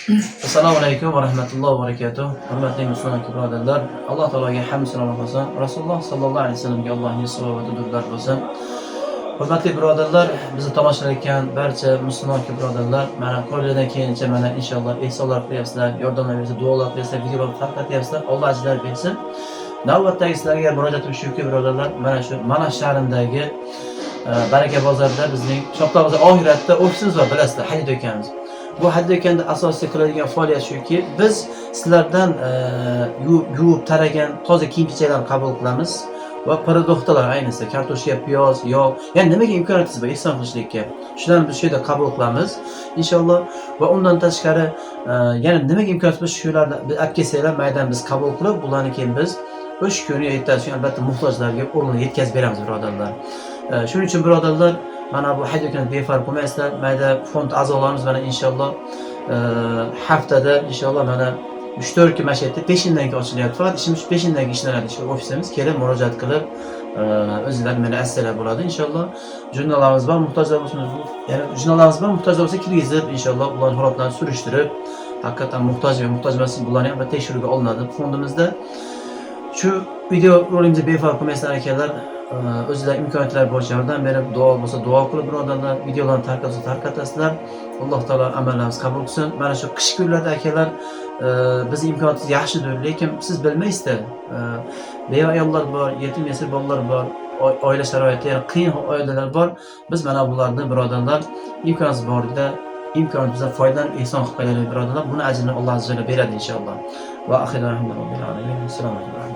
Assalomu alaykum va rahmatullohi va barakatuh. Hurmatli musulmon birodarlar, Alloh taologa hamd sanolar bo'lsin. Rasululloh sallallohu alayhi vasallamga Allohning salavoti durudlar bo'lsin. Hurmatli birodarlar, bizni tomoshalayotgan barcha musulmon birodarlar, mana qo'lidan kelgancha mana inshaalloh ehsonlar qilyapsizlar, yordamlar bersa, duolar qilsa, videolar tarqatyapsizlar. Alloh ajrlar bersin. Navbatdagi sizlarga murojaatim shuki birodarlar, mana shu Manash shahridagi Baraka bozorida bizning Shopta bozor oxiratda ofisimiz bor, bilasizlar, Hadid do'konimiz. Bu Hadid do'konda asosiy qiladigan faoliyat shuki, biz sizlardan yuvib taragan toza kiyim-kechaklarni qabul qilamiz va produktlar, ayniqsa kartoshka, piyoz, yog', ya'ni nimaga imkoniyatingiz bor ehson qilishlikka, shularni biz shu yerda qabul qilamiz inshaalloh. Va undan tashqari yana nimaga imkoniyat bor, shularni olib kelsanglar, maydan biz qabul qilib, bularni keyin biz o'sha kuni yetkazib, albatta muhtojlarga o'rnini yetkazib beramiz birodarlar. Shuning uchun birodarlar, mana bu Hadid do'konida befarq bo'lmaysizlar. Mayda fond a'zolarimiz mana inshaalloh haftada inshaalloh mana 3-4 kun mashayatda peshindan keyin ochilyapti. Faqat ishimiz peshindan keyin ishlanadi. Shu ofisimiz kelib murojaat qilib, o'zlari meni assalar bo'ladi inshaalloh. Jurnallarimiz bor, muhtojlar bo'lsa, ya'ni jurnallarimiz bor, muhtojlar bo'lsa kirgizib inshaalloh ularning holatlarini surishtirib, haqiqatan muhtoj va muhtoj emas bularni ham tekshiruvga olinadi fondimizda. Shu video rolimizga befarq bo'lmaysizlar akalar. O'zlari imkoniyatlar bo'yicha yordam berib, duo bo'lsa duo qilib birodarlar, videolarni tarqatasizlar. Alloh taolo amallarimizni qabul qilsin. Mana shu qish kunlarida akalar, bizning imkoniyatimiz yaxshidir, lekin siz bilmaysizlar. Beva ayollar bor, yetim yesir bolalar bor, oila sharoiti, ya'ni qiyin oilalar bor. Biz mana bularni birodarlar imkonimiz borida imkonimizdan foydalanib ehson qilib qo'yaylik birodarlar. Buni ajrini Alloh azza va jalla beradi inshaalloh. Va oxiran alhamdulillah. Assalomu alaykum.